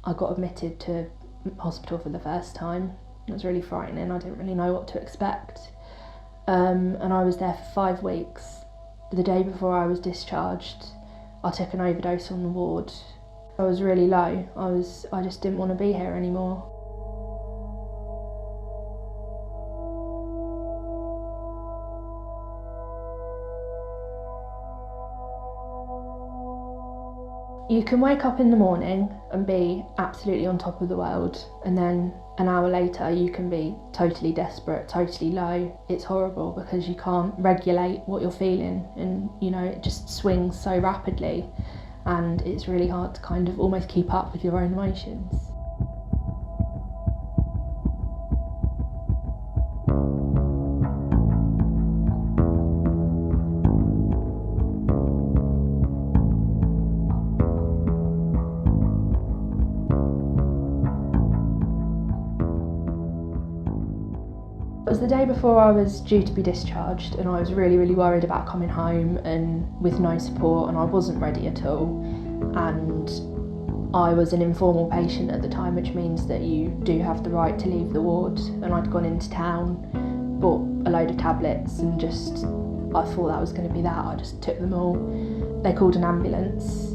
I got admitted to hospital for the first time. It was really frightening. I didn't really know what to expect. And I was there for 5 weeks. The day before I was discharged, I took an overdose on the ward. I was really low. I just didn't want to be here anymore. You can wake up in the morning and be absolutely on top of the world, and then an hour later you can be totally desperate, totally low. It's horrible because you can't regulate what you're feeling, and it just swings so rapidly, and it's really hard to kind of almost keep up with your own emotions. It was the day before I was due to be discharged, and I was really worried about coming home and with no support, and I wasn't ready at all. And I was an informal patient at the time, which means that you do have the right to leave the ward, and I'd gone into town, bought a load of tablets, and I thought that was going to be that. I just took them all. They called an ambulance,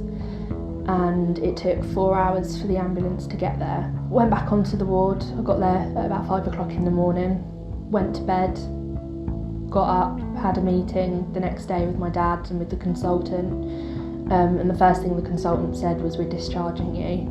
and it took 4 hours for the ambulance to get there. Went back onto the ward. I got there at about 5 o'clock in the morning. Went to bed, got up, had a meeting the next day with my dad and with the consultant, and the first thing the consultant said was, "We're discharging you."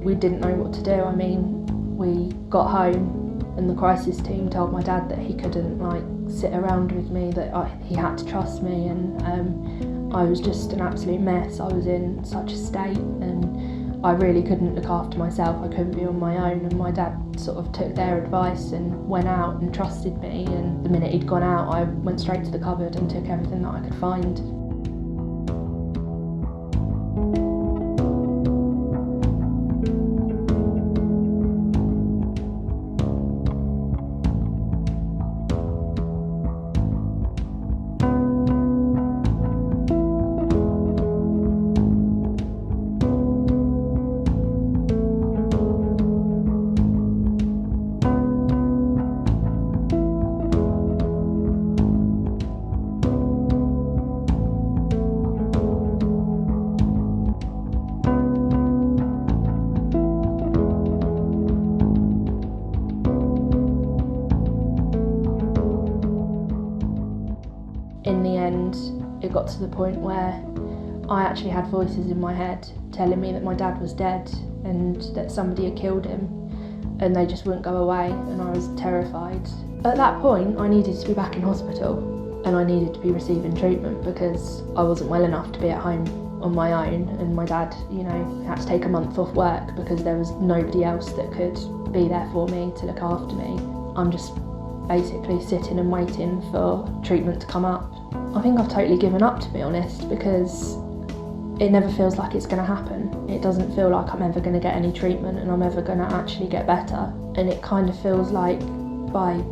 We didn't know what to do. I mean, we got home and the crisis team told my dad that he couldn't sit around with me, that he had to trust me, and I was just an absolute mess. I was in such a state and I really couldn't look after myself. I couldn't be on my own, and my dad sort of took their advice and went out and trusted me, and the minute he'd gone out I went straight to the cupboard and took everything that I could find. In the end, it got to the point where I actually had voices in my head telling me that my dad was dead and that somebody had killed him, and they just wouldn't go away, and I was terrified. At that point, I needed to be back in hospital and I needed to be receiving treatment because I wasn't well enough to be at home on my own, and my dad, had to take a month off work because there was nobody else that could be there for me to look after me. I'm just basically sitting and waiting for treatment to come up. I think I've totally given up, to be honest, because it never feels like it's going to happen. It doesn't feel like I'm ever going to get any treatment and I'm ever going to actually get better. And it kind of feels like by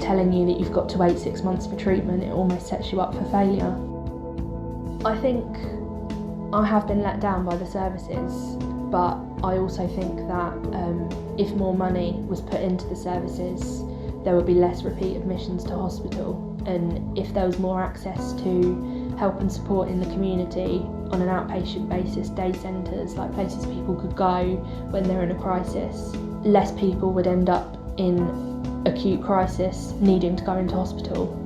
telling you that you've got to wait 6 months for treatment, it almost sets you up for failure. I think I have been let down by the services, but I also think that if more money was put into the services, there would be less repeat admissions to hospital, and if there was more access to help and support in the community on an outpatient basis, day centres, like places people could go when they're in a crisis, less people would end up in acute crisis needing to go into hospital.